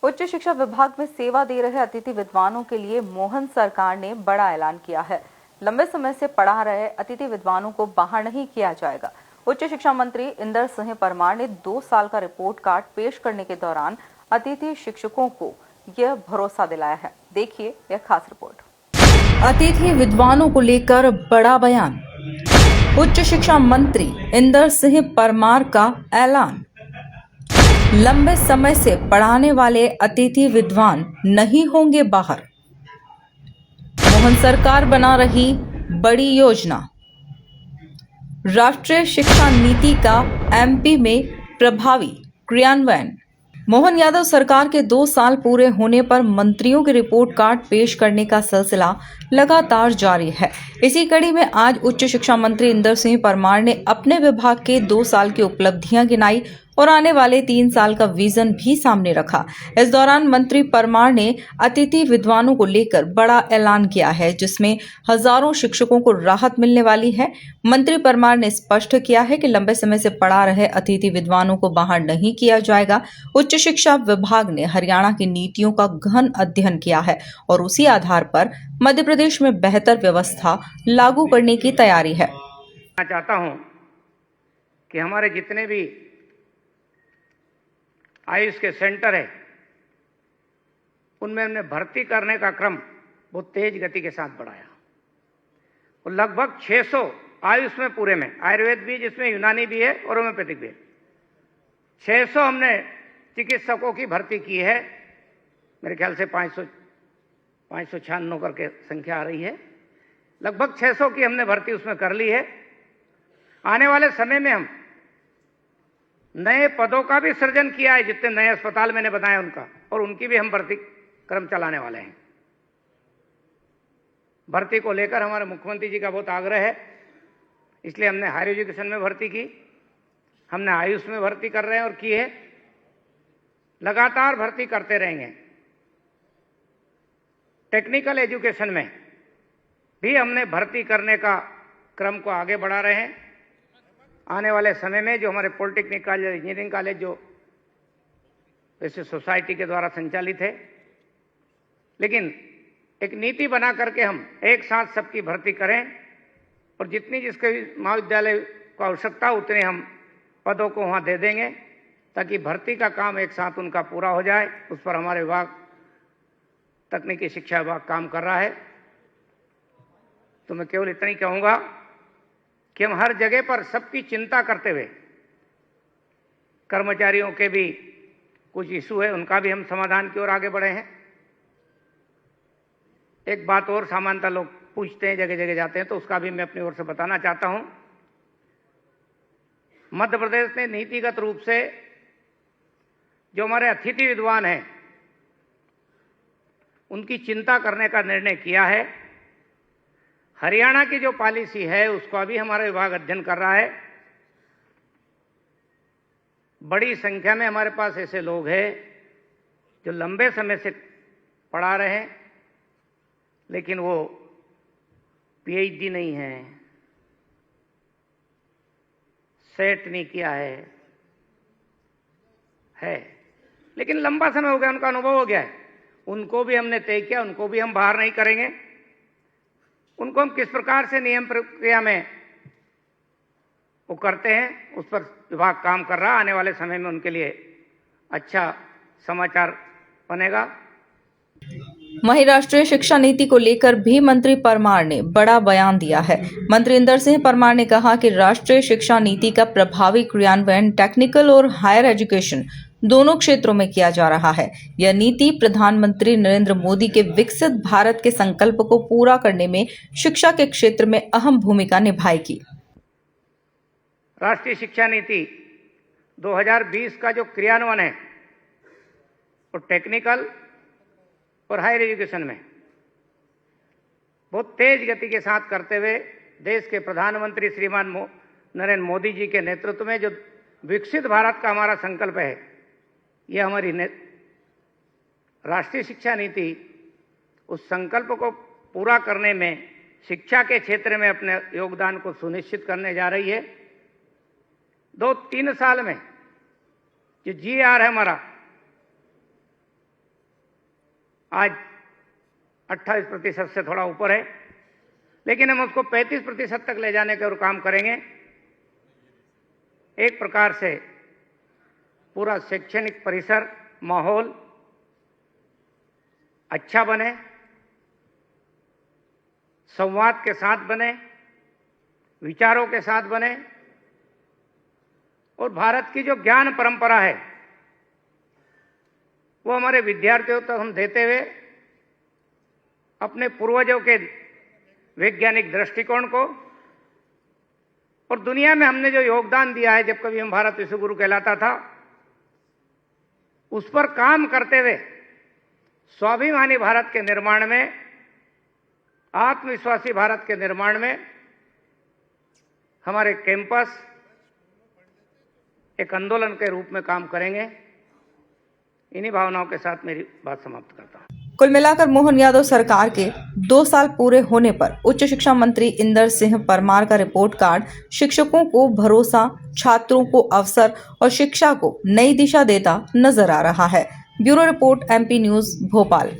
उच्च शिक्षा विभाग में सेवा दे रहे अतिथि विद्वानों के लिए मोहन सरकार ने बड़ा ऐलान किया है। लंबे समय से पढ़ा रहे अतिथि विद्वानों को बाहर नहीं किया जाएगा। उच्च शिक्षा मंत्री इंदर सिंह परमार ने 2 साल का रिपोर्ट कार्ड पेश करने के दौरान अतिथि शिक्षकों को यह भरोसा दिलाया है। देखिए यह खास रिपोर्ट। अतिथि विद्वानों को लेकर बड़ा बयान। उच्च शिक्षा मंत्री इंदर सिंह परमार का ऐलान। लंबे समय से पढ़ाने वाले अतिथि विद्वान नहीं होंगे बाहर। मोहन सरकार बना रही बड़ी योजना। राष्ट्रीय शिक्षा नीति का एमपी में प्रभावी क्रियान्वयन। मोहन यादव सरकार के 2 साल पूरे होने पर मंत्रियों के रिपोर्ट कार्ड पेश करने का सिलसिला लगातार जारी है। इसी कड़ी में आज उच्च शिक्षा मंत्री इंदर सिंह परमार ने अपने विभाग के 2 साल की उपलब्धियां गिनाई और आने वाले 3 साल का विजन भी सामने रखा। इस दौरान मंत्री परमार ने अतिथि विद्वानों को लेकर बड़ा ऐलान किया है, जिसमें हजारों शिक्षकों को राहत मिलने वाली है। मंत्री परमार ने स्पष्ट किया है कि लंबे समय से पढ़ा रहे अतिथि विद्वानों को बाहर नहीं किया जाएगा। उच्च शिक्षा विभाग ने हरियाणा की नीतियों का गहन अध्ययन किया है और उसी आधार पर मध्य प्रदेश में बेहतर व्यवस्था लागू करने की तैयारी है। मैं चाहता हूं कि हमारे जितने भी आयुष के सेंटर है उनमें हमने भर्ती करने का क्रम बहुत तेज गति के साथ बढ़ाया और लगभग 600 आयुष में पूरे में, आयुर्वेद भी जिसमें यूनानी भी है और होम्योपैथिक भी है, 600 हमने चिकित्सकों की भर्ती की है। मेरे ख्याल से 596 करके संख्या आ रही है। लगभग 600 की हमने भर्ती उसमें कर ली है। आने वाले समय में हम नए पदों का भी सृजन किया है, जितने नए अस्पताल मैंने बताया उनका, और उनकी भी हम भर्ती क्रम चलाने वाले हैं। भर्ती को लेकर हमारे मुख्यमंत्री जी का बहुत आग्रह है, इसलिए हमने हायर एजुकेशन में भर्ती की, हमने आयुष में भर्ती कर रहे हैं और की है, लगातार भर्ती करते रहेंगे। टेक्निकल एजुकेशन में भी हमने भर्ती करने का क्रम को आगे बढ़ा रहे हैं। आने वाले समय में जो हमारे पॉलिटेक्निक कॉलेज, इंजीनियरिंग कॉलेज जो वैसे सोसाइटी के द्वारा संचालित है, लेकिन एक नीति बना करके हम एक साथ सबकी भर्ती करें और जितनी जिसके महाविद्यालय को आवश्यकता उतने हम पदों को वहां दे देंगे, ताकि भर्ती का काम एक साथ उनका पूरा हो जाए। उस पर हमारे विभाग, तकनीकी शिक्षा विभाग काम कर रहा है। तो मैं केवल इतना ही कहूंगा कि हम हर जगह पर सबकी चिंता करते हुए, कर्मचारियों के भी कुछ इशू है, उनका भी हम समाधान की ओर आगे बढ़े हैं। एक बात और सामान्यतः लोग पूछते हैं, जगह जगह जाते हैं, तो उसका भी मैं अपनी ओर से बताना चाहता हूं। मध्य प्रदेश ने नीतिगत रूप से जो हमारे अतिथि विद्वान हैं उनकी चिंता करने का निर्णय किया है। हरियाणा की जो पॉलिसी है उसका भी हमारा विभाग अध्ययन कर रहा है। बड़ी संख्या में हमारे पास ऐसे लोग हैं जो लंबे समय से पढ़ा रहे हैं, लेकिन वो पीएचडी नहीं है, सेट नहीं किया है, लेकिन लंबा समय हो गया, उनका अनुभव हो गया है। उनको भी हमने तय किया, उनको भी हम बाहर नहीं करेंगे। उनको हम किस प्रकार से नियम प्रक्रिया में वो करते हैं उस पर विभाग काम कर रहा है। आने वाले समय में उनके लिए अच्छा समाचार बनेगा। वहीं राष्ट्रीय शिक्षा नीति को लेकर भी मंत्री परमार ने बड़ा बयान दिया है। मंत्री इंदर सिंह परमार ने कहा कि राष्ट्रीय शिक्षा नीति का प्रभावी क्रियान्वयन टेक्निकल और हायर एजुकेशन दोनों क्षेत्रों में किया जा रहा है। यह नीति प्रधानमंत्री नरेंद्र मोदी के विकसित भारत के संकल्प को पूरा करने में शिक्षा के क्षेत्र में अहम भूमिका निभाएगी। राष्ट्रीय शिक्षा नीति 2020 का जो क्रियान्वयन है वो टेक्निकल और हायर एजुकेशन में बहुत तेज गति के साथ करते हुए देश के प्रधानमंत्री श्रीमान नरेंद्र मोदी जी के नेतृत्व में जो विकसित भारत का हमारा संकल्प है, यह हमारी राष्ट्रीय शिक्षा नीति उस संकल्प को पूरा करने में, शिक्षा के क्षेत्र में अपने योगदान को सुनिश्चित करने जा रही है। 2-3 साल में जो जीआर है हमारा, आज 28% से थोड़ा ऊपर है, लेकिन हम उसको 35% तक ले जाने के और काम करेंगे। एक प्रकार से पूरा शैक्षणिक परिसर, माहौल अच्छा बने, संवाद के साथ बने, विचारों के साथ बने, और भारत की जो ज्ञान परंपरा है वो हमारे विद्यार्थियों तक हम देते हुए अपने पूर्वजों के वैज्ञानिक दृष्टिकोण को और दुनिया में हमने जो योगदान दिया है, जब कभी हम भारत विश्व गुरु कहलाता था, उस पर काम करते हुए स्वाभिमानी भारत के निर्माण में, आत्मविश्वासी भारत के निर्माण में हमारे कैंपस एक आंदोलन के रूप में काम करेंगे। इन्हीं भावनाओं के साथ मेरी बात समाप्त करता हूं। कुल मिलाकर मोहन यादव सरकार के 2 साल पूरे होने पर उच्च शिक्षा मंत्री इंदर सिंह परमार का रिपोर्ट कार्ड शिक्षकों को भरोसा, छात्रों को अवसर और शिक्षा को नई दिशा देता नजर आ रहा है। Bureau report, MP news, Bhopal.